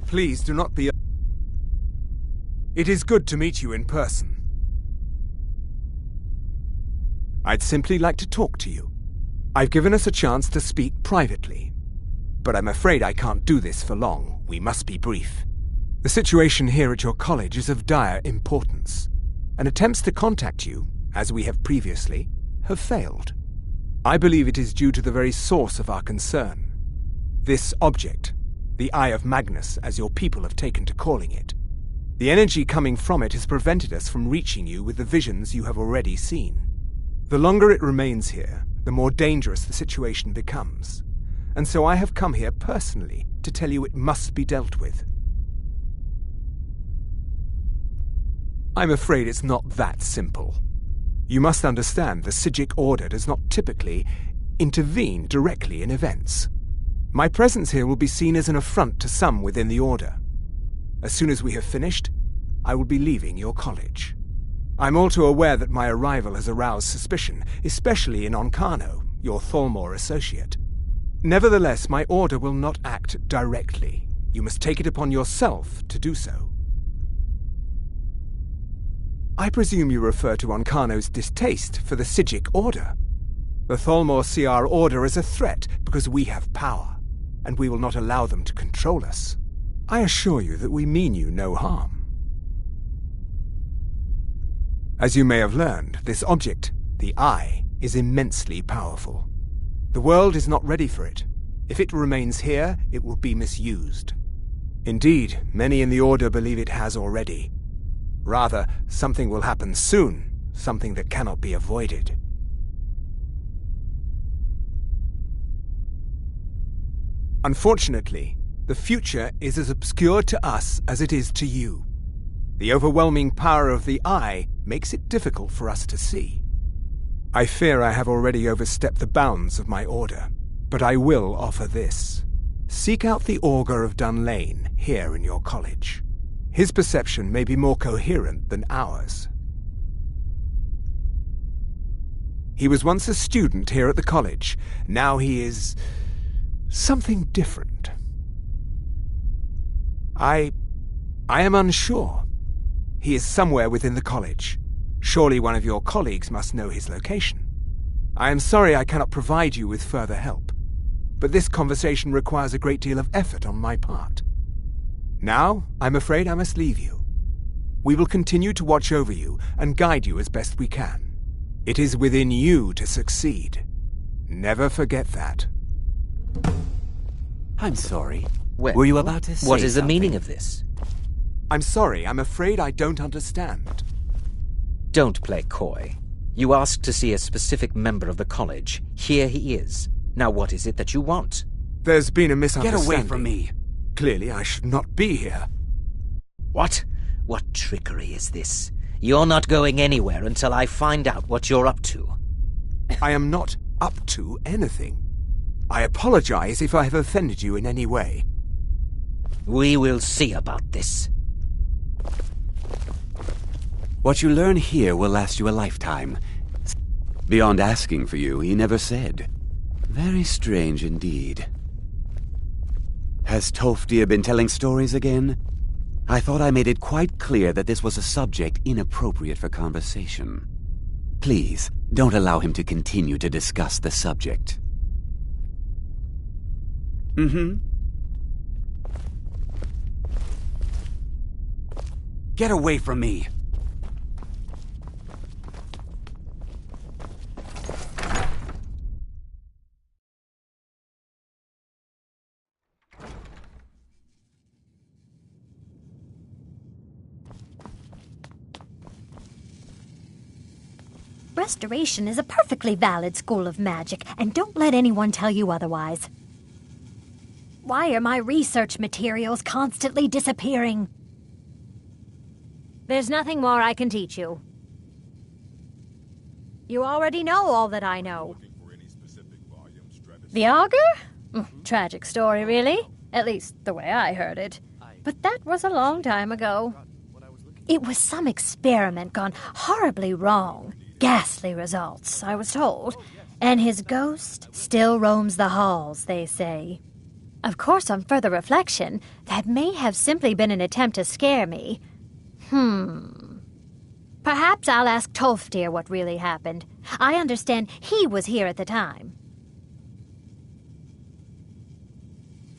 Please do not be... It is good to meet you in person. I'd simply like to talk to you. I've given us a chance to speak privately, but I'm afraid I can't do this for long. We must be brief. The situation here at your college is of dire importance, and attempts to contact you, as we have previously, have failed. I believe it is due to the very source of our concern. This object, the Eye of Magnus, as your people have taken to calling it. The energy coming from it has prevented us from reaching you with the visions you have already seen. The longer it remains here, the more dangerous the situation becomes, and so I have come here personally to tell you it must be dealt with. I'm afraid it's not that simple. You must understand the Psijic Order does not typically intervene directly in events. My presence here will be seen as an affront to some within the Order. As soon as we have finished, I will be leaving your college. I'm all too aware that my arrival has aroused suspicion, especially in Onkano, your Thalmor associate. Nevertheless, my order will not act directly. You must take it upon yourself to do so. I presume you refer to Onkano's distaste for the Psijic Order. The Thalmor see our order as a threat because we have power, and we will not allow them to control us. I assure you that we mean you no harm. As you may have learned, this object, the Eye, is immensely powerful. The world is not ready for it. If it remains here, it will be misused. Indeed, many in the Order believe it has already. Rather, something will happen soon, something that cannot be avoided. Unfortunately, the future is as obscure to us as it is to you. The overwhelming power of the Eye makes it difficult for us to see. I fear I have already overstepped the bounds of my order, but I will offer this. Seek out the Augur of Dunlane here in your college. His perception may be more coherent than ours. He was once a student here at the college. Now he is something different. I am unsure. He is somewhere within the college. Surely one of your colleagues must know his location. I am sorry I cannot provide you with further help, but this conversation requires a great deal of effort on my part. Now, I'm afraid I must leave you. We will continue to watch over you and guide you as best we can. It is within you to succeed. Never forget that. I'm sorry. Well, were you about to say what is the something? meaning of this? I'm sorry, I'm afraid I don't understand. Don't play coy. You asked to see a specific member of the college. Here he is. Now what is it that you want? There's been a Get misunderstanding. away from me! Clearly, I should not be here. What? What trickery is this? You're not going anywhere until I find out what you're up to. I am not up to anything. I apologize if I have offended you in any way. We will see about this. What you learn here will last you a lifetime. Beyond asking for you, he never said. Very strange indeed. Has Tofdir been telling stories again? I thought I made it quite clear that this was a subject inappropriate for conversation. Please, don't allow him to continue to discuss the subject. Get away from me! Restoration is a perfectly valid school of magic, and don't let anyone tell you otherwise. Why are my research materials constantly disappearing? There's nothing more I can teach you. You already know all that I know. The Augur? Tragic story, really. At least the way I heard it. But that was a long time ago. It was some experiment gone horribly wrong. Ghastly results, I was told. And his ghost still roams the halls, they say. Of course, on further reflection, that may have simply been an attempt to scare me. Perhaps I'll ask Tolfdir what really happened. I understand he was here at the time.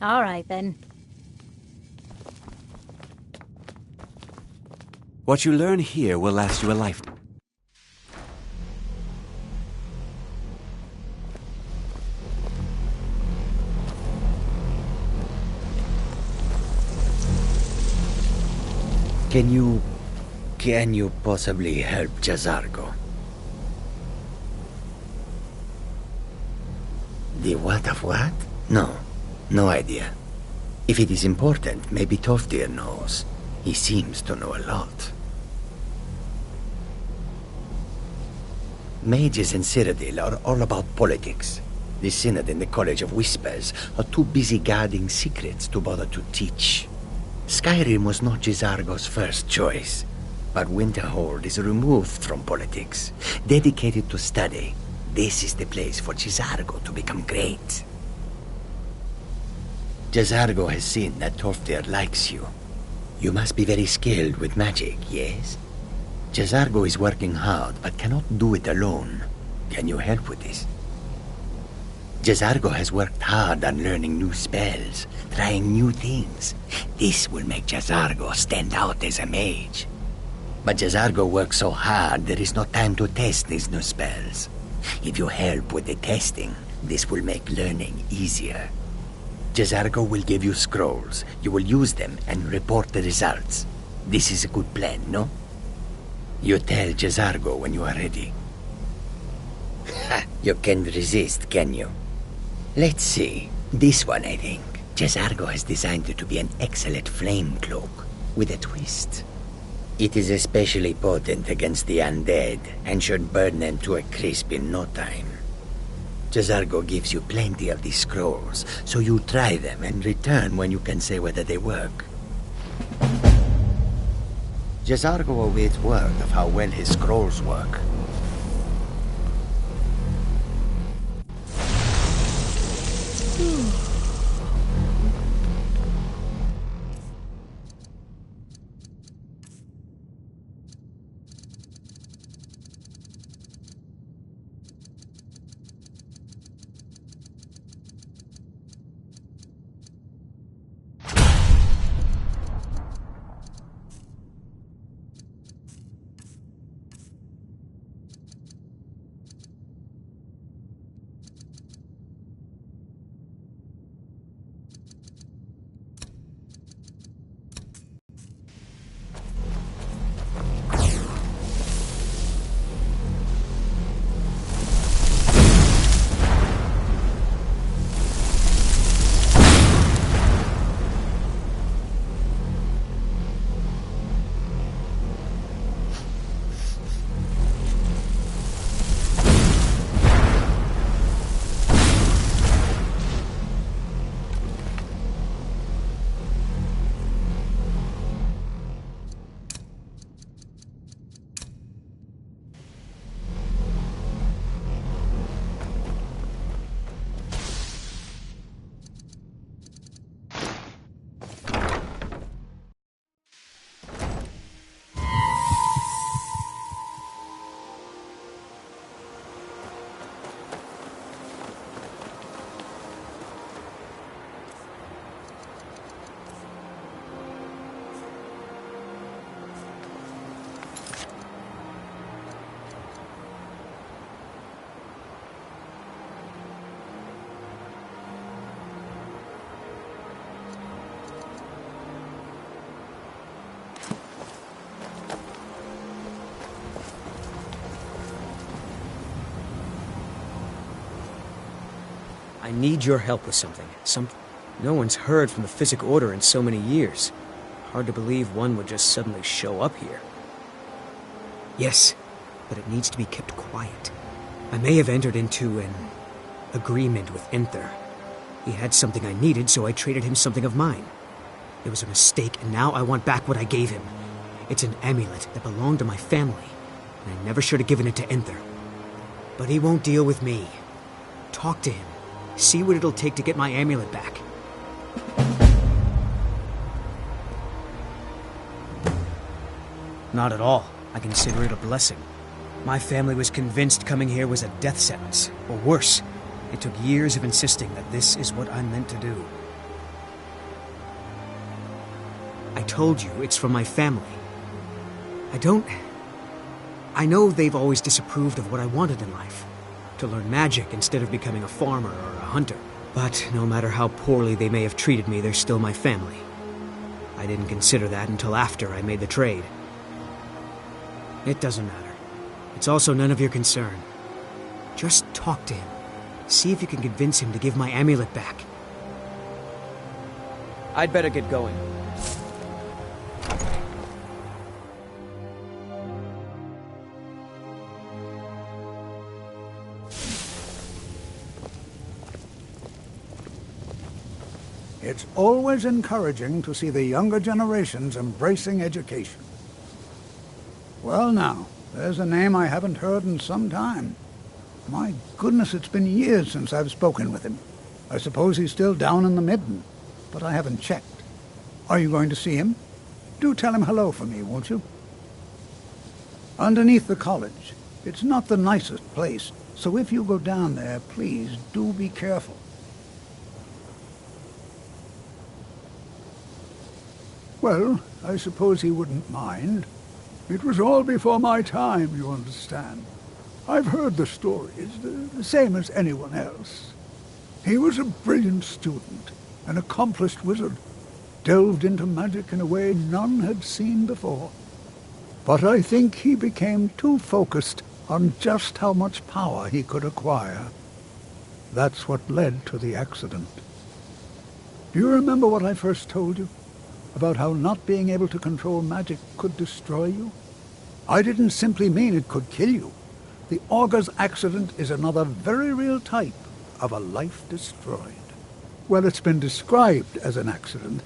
All right, then. What you learn here will last you a lifetime. Can you possibly help Jazargo? The what of what? No idea. If it is important, maybe Tolfdir knows. He seems to know a lot. Mages in Cyrodiil are all about politics. The Synod and the College of Whispers are too busy guarding secrets to bother to teach. Skyrim was not Jazargo's first choice, but Winterhold is removed from politics, dedicated to study. This is the place for Jazargo to become great. Jazargo has seen that Tolfdir likes you. You must be very skilled with magic, yes? Jazargo is working hard, but cannot do it alone. Can you help with this? Jazargo has worked hard on learning new spells, trying new things. This will make Jazargo stand out as a mage. But Jazargo works so hard, there is no time to test these new spells. If you help with the testing, this will make learning easier. Jazargo will give you scrolls. You will use them and report the results. This is a good plan, no? You tell Jazargo when you are ready. You can't resist, can you? Let's see. This one, I think. Jazargo has designed it to be an excellent flame cloak, with a twist. It is especially potent against the undead, and should burn them to a crisp in no time. Jazargo gives you plenty of these scrolls, so you try them and return when you can say whether they work. Jazargo awaits word of how well his scrolls work. I need your help with something. No one's heard from the Physic Order in so many years. Hard to believe one would just suddenly show up here. Yes, but it needs to be kept quiet. I may have entered into an agreement with Enther. He had something I needed, so I traded him something of mine. It was a mistake, and now I want back what I gave him. It's an amulet that belonged to my family, and I never should have given it to Enther. But he won't deal with me. Talk to him. See what it'll take to get my amulet back. Not at all. I consider it a blessing. My family was convinced coming here was a death sentence, or worse. It took years of insisting that this is what I'm meant to do. I told you, it's from my family. I know they've always disapproved of what I wanted in life. To learn magic instead of becoming a farmer or a hunter. But no matter how poorly they may have treated me, they're still my family. I didn't consider that until after I made the trade. It doesn't matter. It's also none of your concern. Just talk to him. See if you can convince him to give my amulet back. I'd better get going. It's always encouraging to see the younger generations embracing education. Well now, there's a name I haven't heard in some time. My goodness, it's been years since I've spoken with him. I suppose he's still down in the Midden, but I haven't checked. Are you going to see him? Do tell him hello for me, won't you? Underneath the college. It's not the nicest place, so if you go down there, please do be careful. Well, I suppose he wouldn't mind. It was all before my time, you understand. I've heard the stories, the same as anyone else. He was a brilliant student, an accomplished wizard, delved into magic in a way none had seen before. But I think he became too focused on just how much power he could acquire. That's what led to the accident. Do you remember what I first told you? About how not being able to control magic could destroy you? I didn't simply mean it could kill you. The Augur's accident is another very real type of a life destroyed. Well, it's been described as an accident.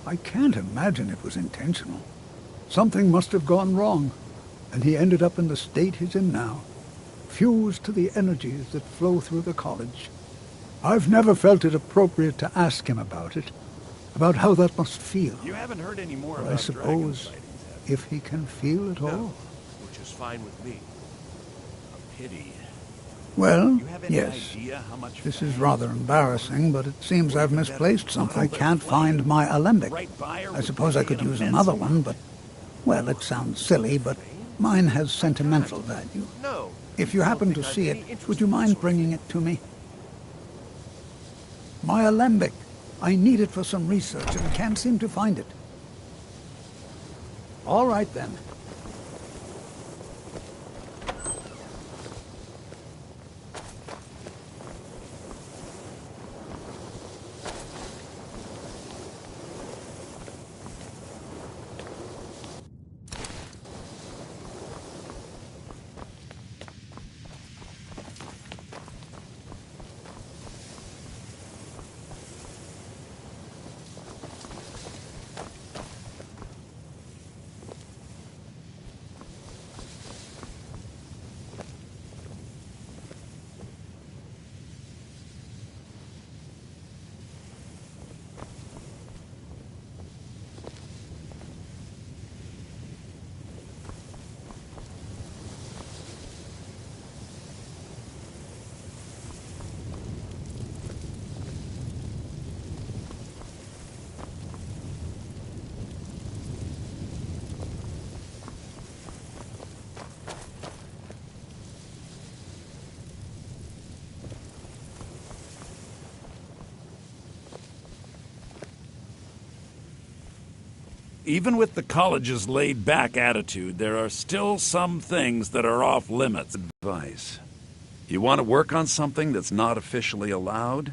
I can't imagine it was intentional. Something must have gone wrong, and he ended up in the state he's in now, fused to the energies that flow through the college. I've never felt it appropriate to ask him about it, about how that must feel. You haven't heard any more But about I suppose dragon sightings, if he can feel it all. no, which is fine with me. A pity. Well, You have any yes. idea how much This is rather embarrassing, but it seems I've misplaced something. I can't find my alembic. I suppose I could use another one, but, well, it sounds silly, but mine has sentimental value. No. If you happen to see it, would you mind bringing it to me? My alembic. I need it for some research and can't seem to find it. All right, then. Even with the college's laid-back attitude, there are still some things that are off-limits. Advice. You want to work on something that's not officially allowed?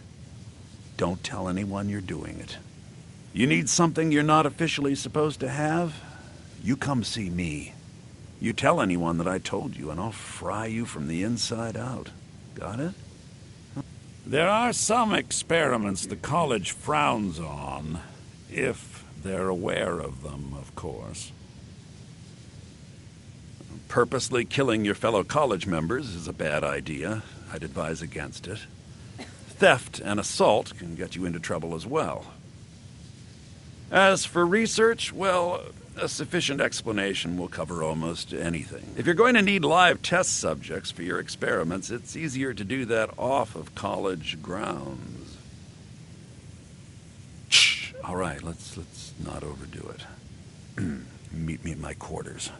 Don't tell anyone you're doing it. You need something you're not officially supposed to have? You come see me. You tell anyone that I told you, and I'll fry you from the inside out. Got it? There are some experiments the college frowns on, if they're aware of them, of course. Purposely killing your fellow college members is a bad idea. I'd advise against it. theft and assault can get you into trouble as well. As for research, well, a sufficient explanation will cover almost anything. If you're going to need live test subjects for your experiments, it's easier to do that off of college grounds. Shh! All right, let's not overdo it. Meet me in my quarters.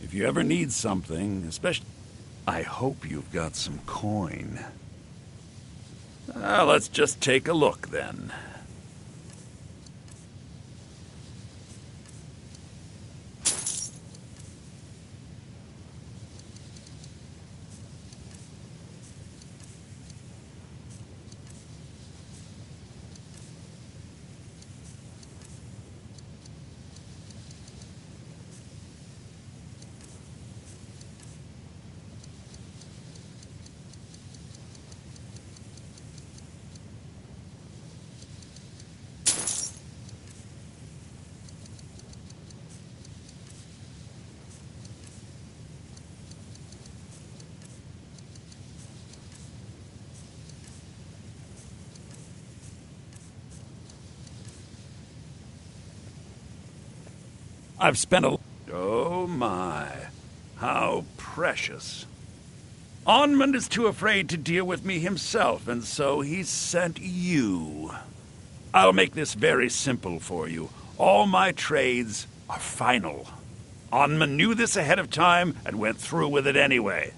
If you ever need something, especially... I hope you've got some coin. Let's just take a look, then. I've spent a... Oh my, how precious. Onmund is too afraid to deal with me himself, and so he's sent you. I'll make this very simple for you. All my trades are final. Onmund knew this ahead of time and went through with it anyway.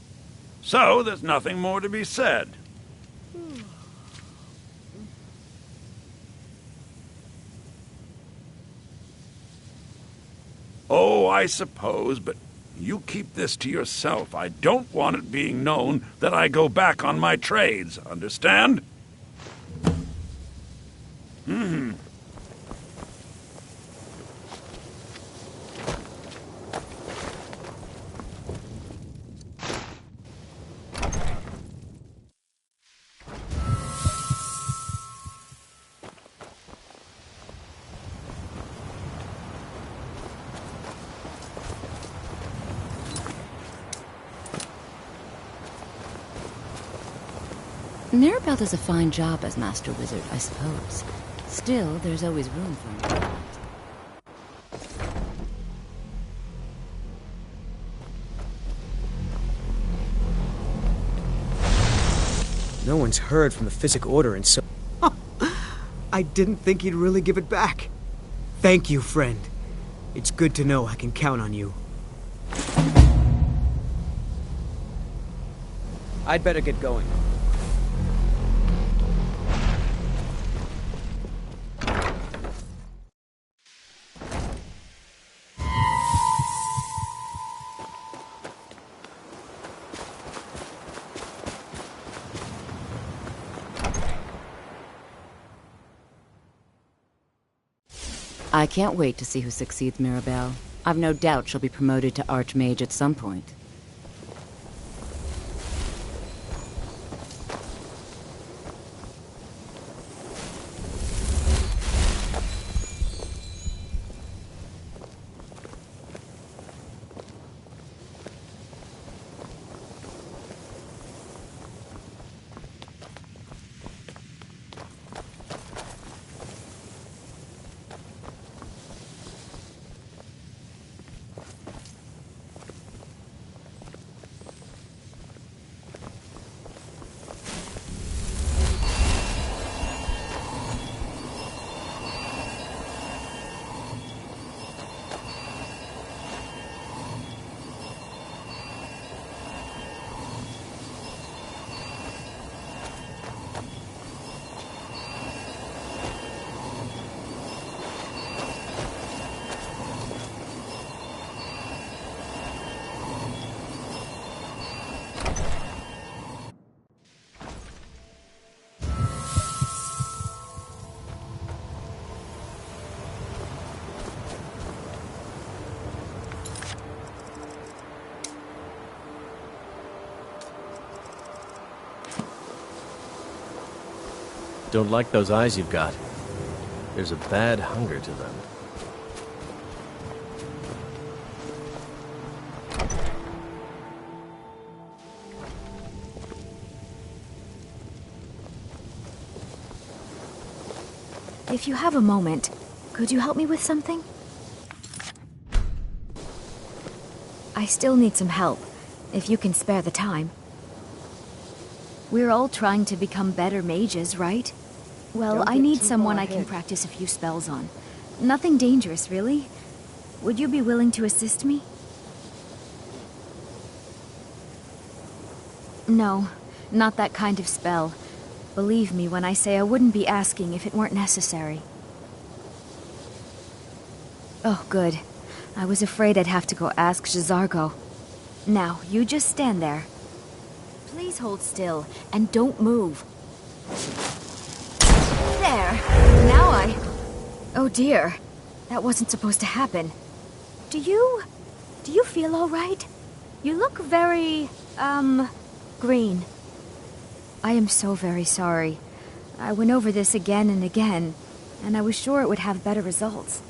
So there's nothing more to be said. Oh, I suppose, but you keep this to yourself. I don't want it being known that I go back on my trades, understand? Mirabelle does a fine job as Master Wizard, I suppose. Still, there's always room for improvement. No one's heard from the Physic Order in so... I didn't think he'd really give it back. Thank you, friend. It's good to know I can count on you. I'd better get going. I can't wait to see who succeeds Mirabelle. I've no doubt she'll be promoted to Archmage at some point. Don't like those eyes you've got. There's a bad hunger to them. If you have a moment, could you help me with something? I still need some help, if you can spare the time. We're all trying to become better mages, right? Well, I need someone I can practice a few spells on. Nothing dangerous, really. Would you be willing to assist me? No, not that kind of spell. Believe me when I say I wouldn't be asking if it weren't necessary. Oh, good. I was afraid I'd have to go ask J'zargo. Now, you just stand there. Please hold still, and don't move. There! Now Oh dear. That wasn't supposed to happen. Do you feel all right? You look very, green. I am so very sorry. I went over this again and again, and I was sure it would have better results.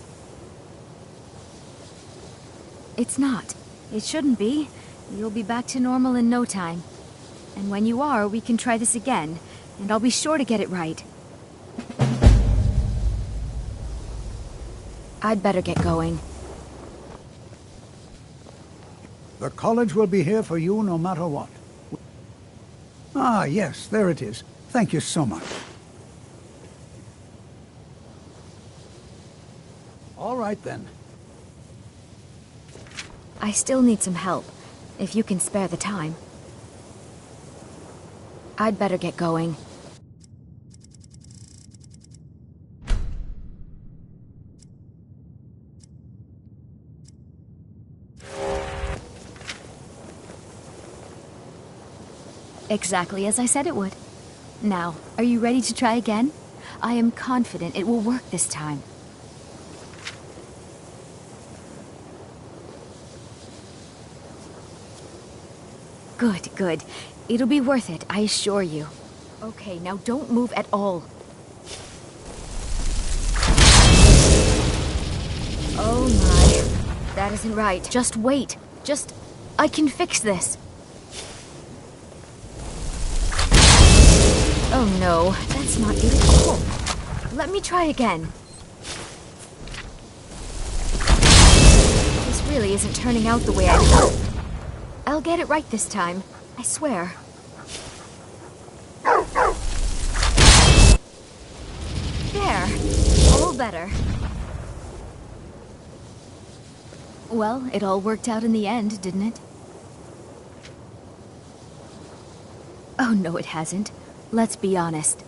It's not. It shouldn't be. You'll be back to normal in no time. And when you are, we can try this again, and I'll be sure to get it right. I'd better get going. The college will be here for you no matter what. Ah, yes, there it is. Thank you so much. All right, then. I still need some help, if you can spare the time. I'd better get going. Exactly as I said it would. Now, are you ready to try again? I am confident it will work this time. Good, good. It'll be worth it, I assure you. Okay, now don't move at all. Oh my. That isn't right. Just wait. I can fix this. Oh no, that's not good at all. Let me try again. This really isn't turning out the way I thought. I'll get it right this time, I swear. There, all better. Well, it all worked out in the end, didn't it? Oh no, it hasn't. Let's be honest.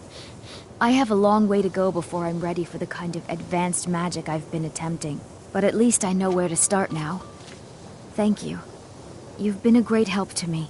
I have a long way to go before I'm ready for the kind of advanced magic I've been attempting. But at least I know where to start now. Thank you. You've been a great help to me.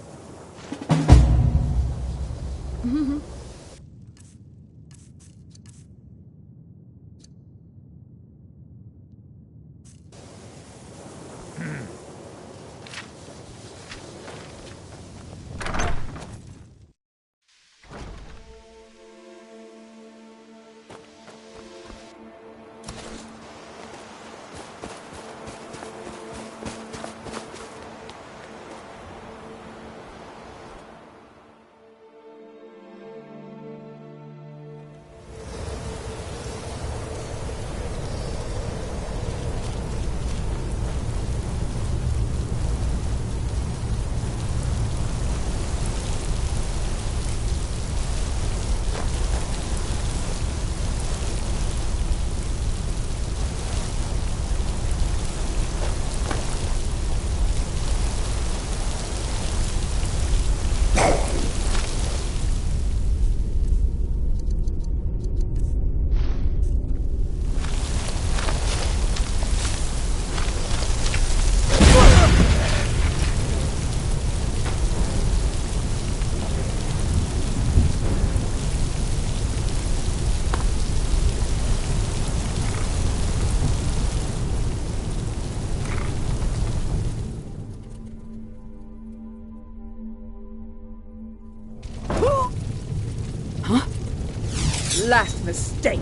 last mistake.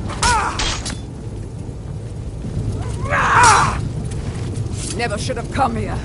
Never should have come here.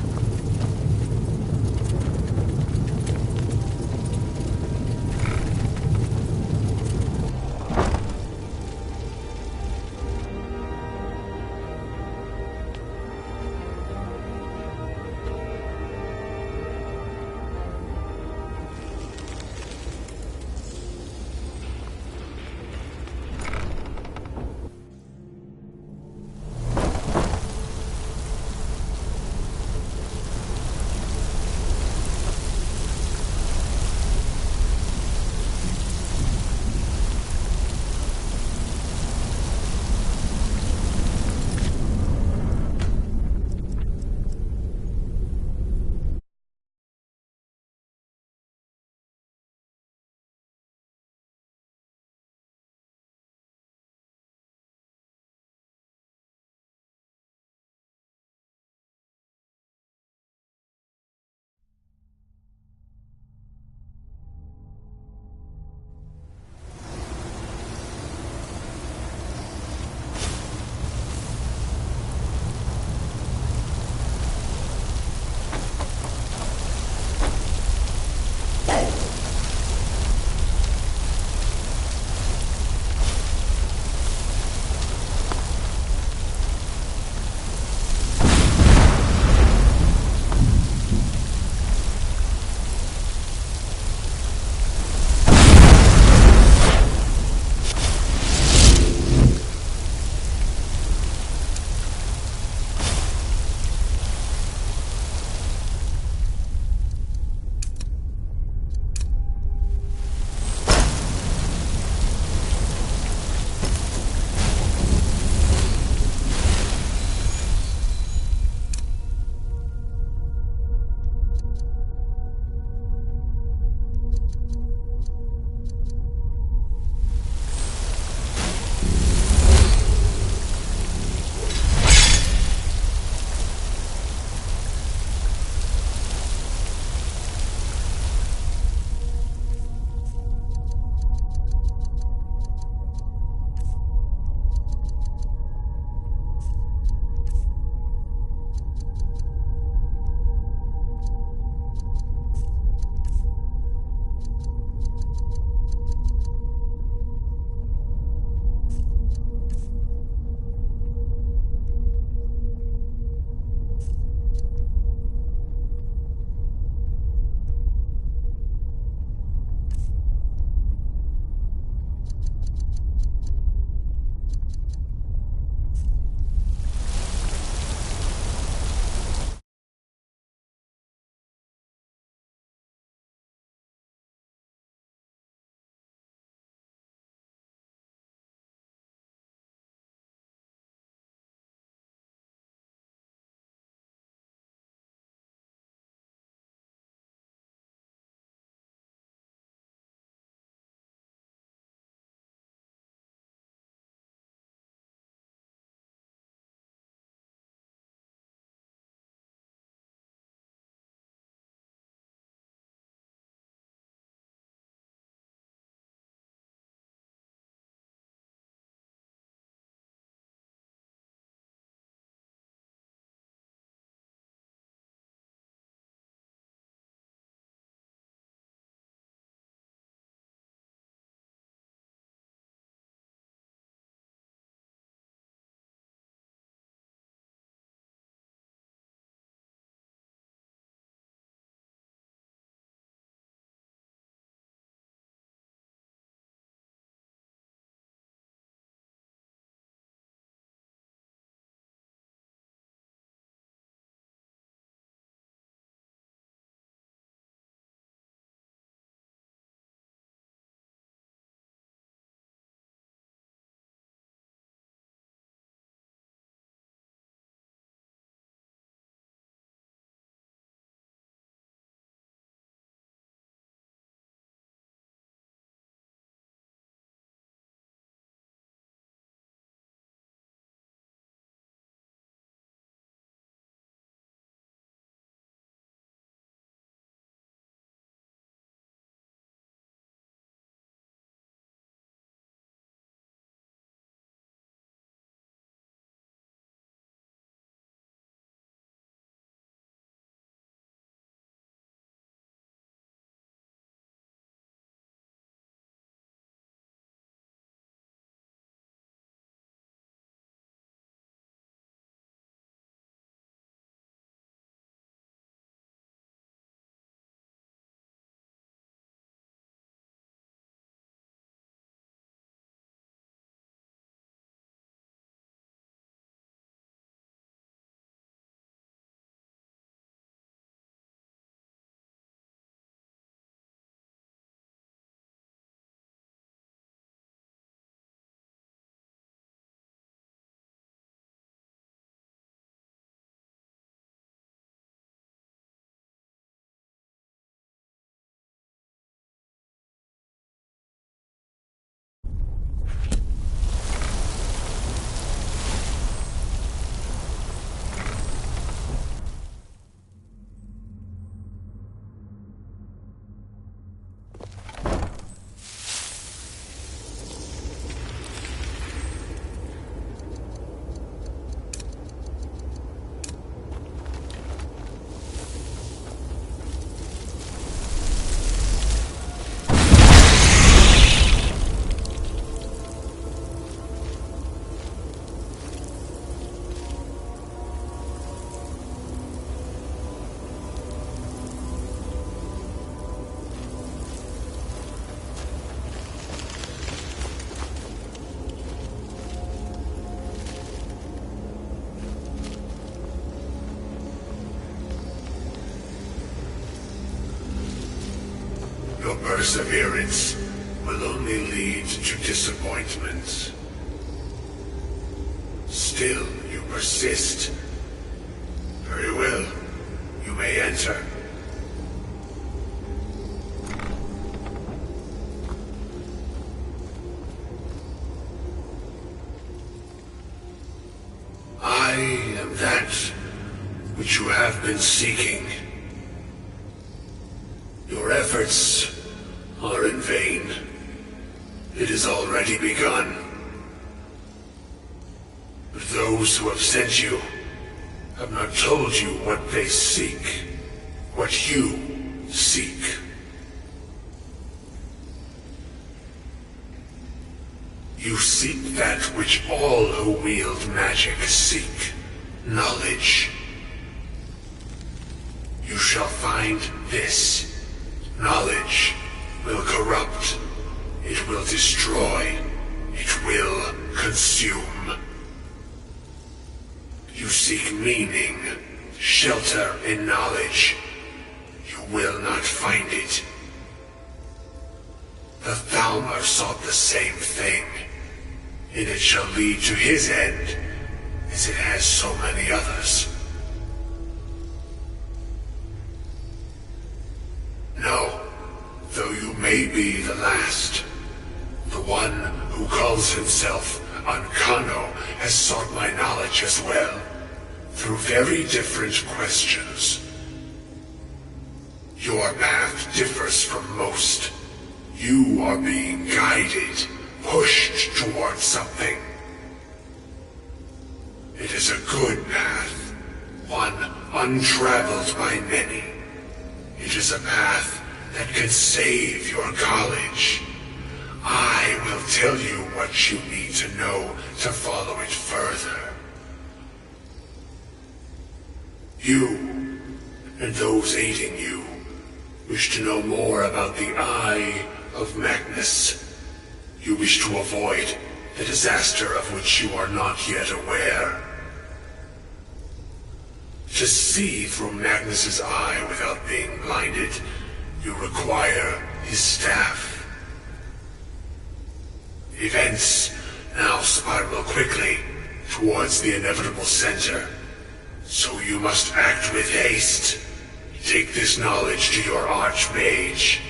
Your perseverance will only lead to disappointment. Still, you persist. Very well. You may enter. I am that which you have been seeking. Your efforts are in vain. It has already begun. But those who have sent you have not told you what they seek, what you seek. You seek that which all who wield magic seek, knowledge. You shall find this. Knowledge will corrupt. It will destroy. It will consume. You seek meaning, shelter in knowledge. You will not find it. The Thalmor sought the same thing, and it shall lead to his end, as it has so many others. No, though you may be the last, the one who calls himself Ancano has sought my knowledge as well, through very different questions. Your path differs from most. You are being guided, pushed towards something. It is a good path, one untraveled by many. It is a path that can save your college. I will tell you what you need to know to follow it further. You, and those aiding you, wish to know more about the Eye of Magnus. You wish to avoid the disaster of which you are not yet aware. To see through Magnus's eye without being blinded, you require his staff. Events now spiral quickly towards the inevitable center, so you must act with haste. Take this knowledge to your Archmage.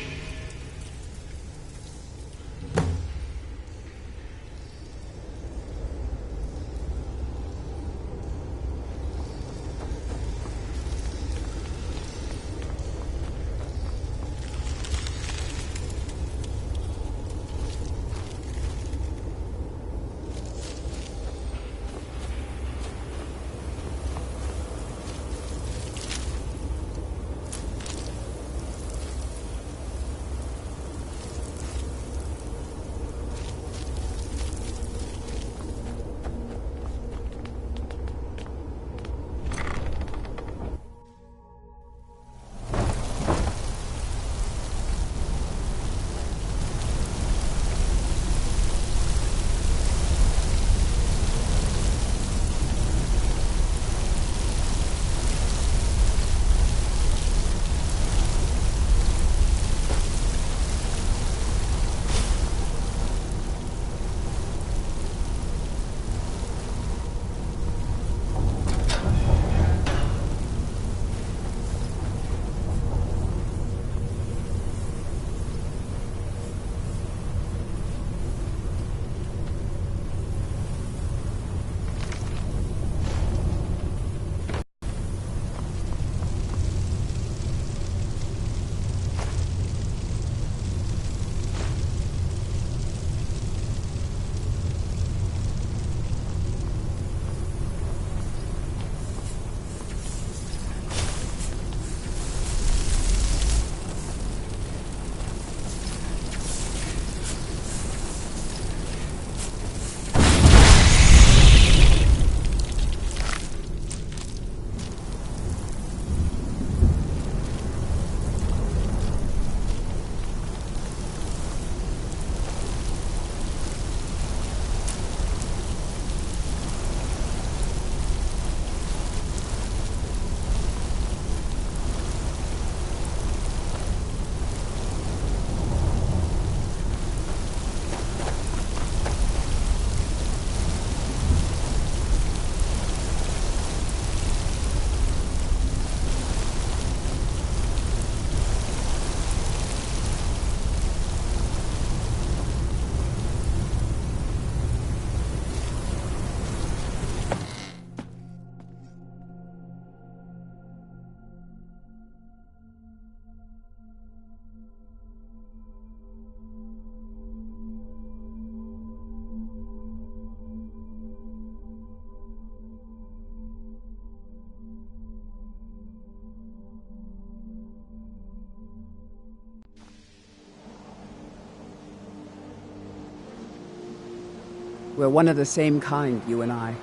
We're one of the same kind, you and I.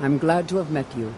I'm glad to have met you.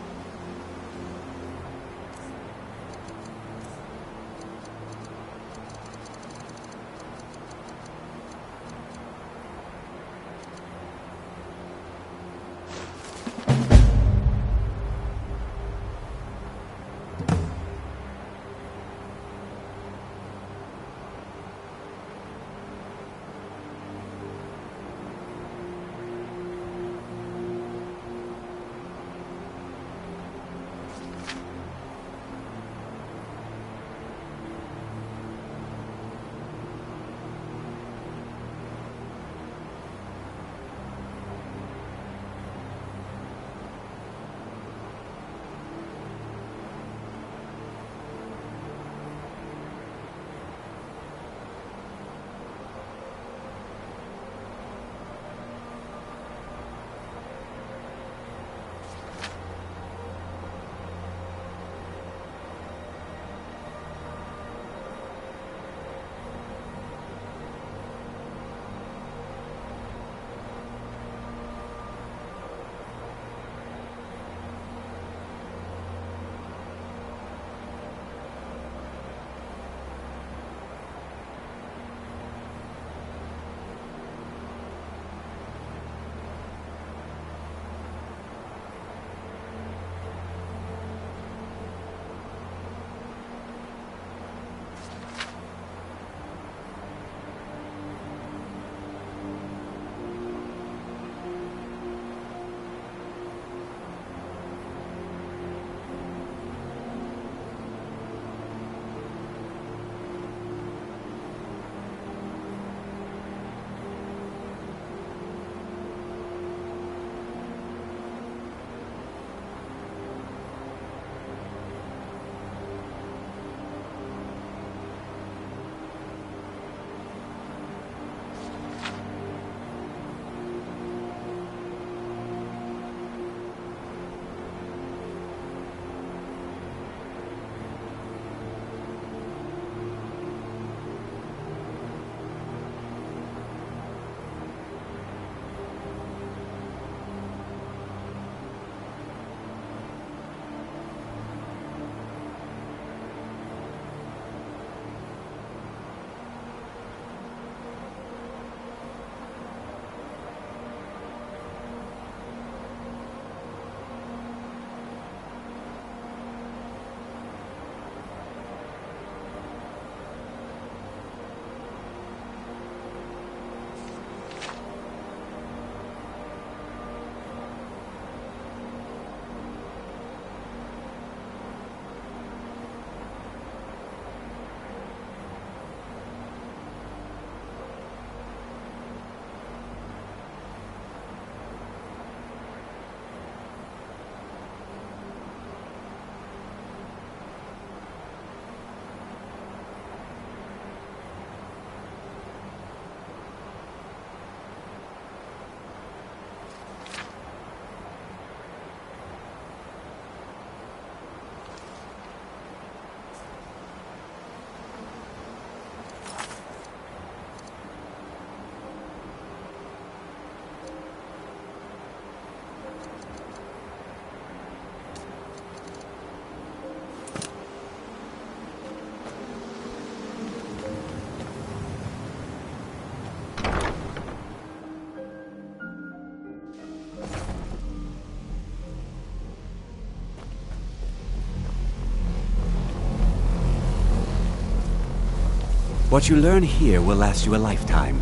What you learn here will last you a lifetime.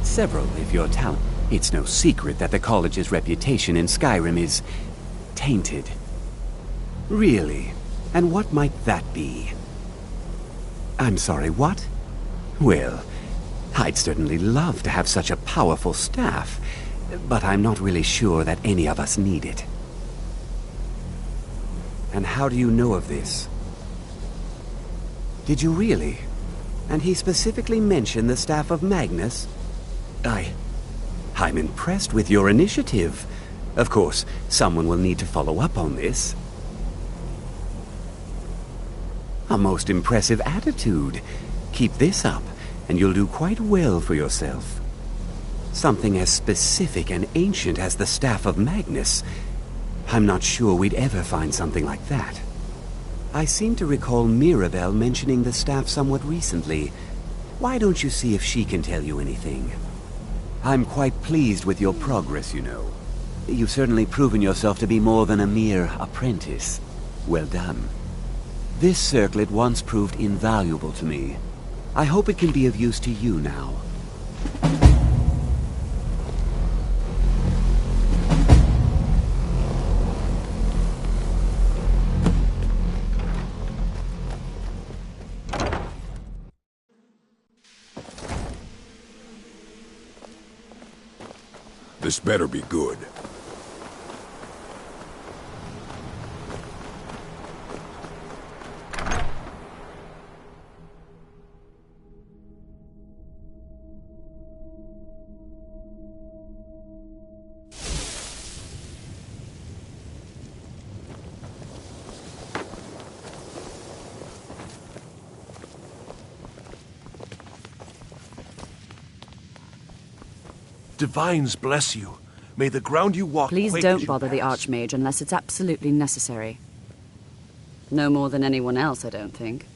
Several, if you're talented. It's no secret that the college's reputation in Skyrim is tainted. Really? And what might that be? I'm sorry, what? Well, I'd certainly love to have such a powerful staff, but I'm not really sure that any of us need it. And how do you know of this? Did you really? And he specifically mentioned the staff of Magnus? I'm impressed with your initiative. Of course, someone will need to follow up on this. A most impressive attitude. Keep this up, and you'll do quite well for yourself. Something as specific and ancient as the Staff of Magnus. I'm not sure we'd ever find something like that. I seem to recall Mirabelle mentioning the staff somewhat recently. Why don't you see if she can tell you anything? I'm quite pleased with your progress, you know. You've certainly proven yourself to be more than a mere apprentice. Well done. This circlet once proved invaluable to me. I hope it can be of use to you now. This better be good. Divines bless you. May the ground you walk Please quake don't as you bother the pass. Archmage unless it's absolutely necessary. No more than anyone else, I don't think.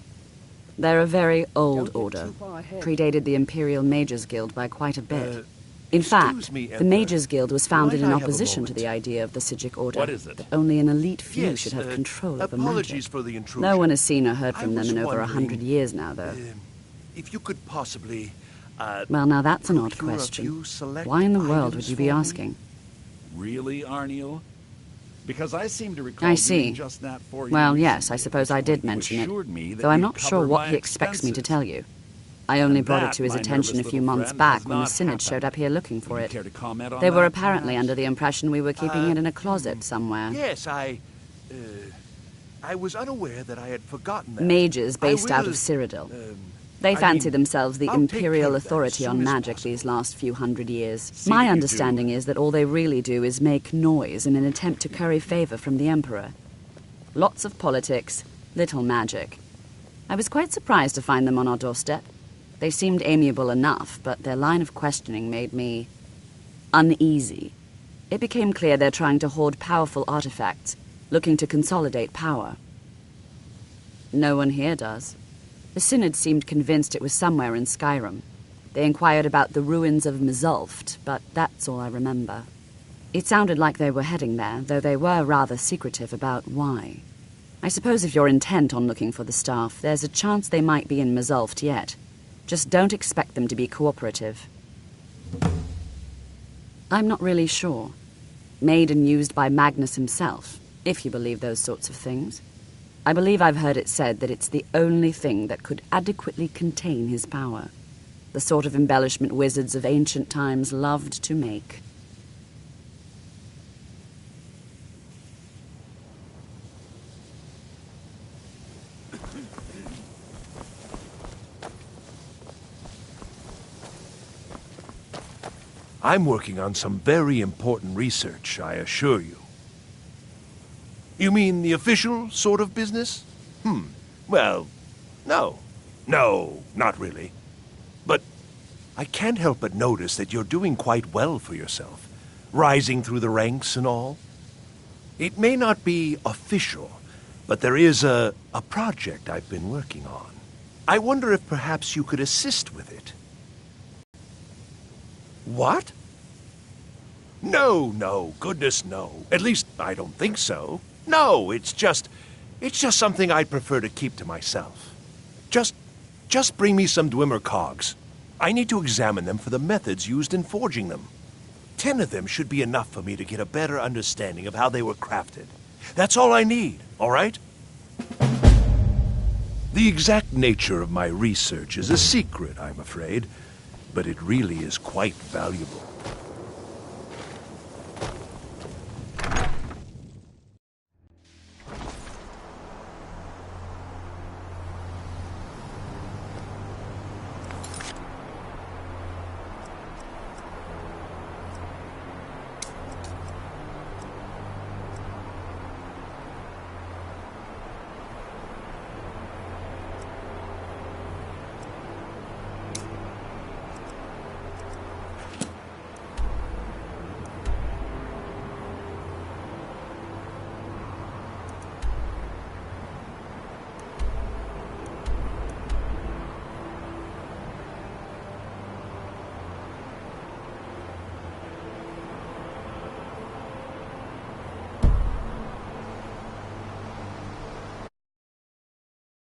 They're a very old order. Predated the Imperial Mages Guild by quite a bit. In fact, me, the Mages Guild was founded might in I have a opposition to moment? the idea of the Psijic Order. What is it? That only an elite few Yes, should have control over apologies magic. for the intrusion. No one has seen or heard from I them was in over 100 wondering, years now, though. If you could possibly... Well, now that's an odd procure a question. few select Why in the world would items you be for me? asking? Really, Arniel? Because I seem to recall I see. doing just that for you. Well, yes, I suppose I did You mention assured me it, that though I'm you'd not sure cover what my he expects me to expenses. tell you. I only And brought it that, to his my attention a nervous few little months friend, back has when the not Synod happened. showed up here looking for Would you it. care to comment on They were that, apparently perhaps? under the impression we were keeping it in a closet somewhere. Yes, I was unaware that I had forgotten that. Mages based out will, of Cyrodiil. They fancy themselves the imperial authority on magic these last few hundred years. My understanding is that all they really do is make noise in an attempt to curry favor from the Emperor. Lots of politics, little magic. I was quite surprised to find them on our doorstep. They seemed amiable enough, but their line of questioning made me uneasy. It became clear they're trying to hoard powerful artifacts, looking to consolidate power. No one here does. The Synod seemed convinced it was somewhere in Skyrim. They inquired about the ruins of Mzulft, but that's all I remember. It sounded like they were heading there, though they were rather secretive about why. I suppose if you're intent on looking for the staff, there's a chance they might be in Mzulft yet. Just don't expect them to be cooperative. I'm not really sure. Made and used by Magnus himself, if you believe those sorts of things. I believe I've heard it said that it's the only thing that could adequately contain his power. The sort of embellishment wizards of ancient times loved to make. I'm working on some very important research, I assure you. You mean the official sort of business? Well, no. No, not really. But I can't help but notice that you're doing quite well for yourself, rising through the ranks and all. It may not be official, but there is a project I've been working on. I wonder if perhaps you could assist with it. What? No, goodness no. At least, I don't think so. No, it's just something I'd prefer to keep to myself. Just bring me some Dwemer cogs. I need to examine them for the methods used in forging them. 10 of them should be enough for me to get a better understanding of how they were crafted. That's all I need, all right? The exact nature of my research is a secret, I'm afraid, but it really is quite valuable.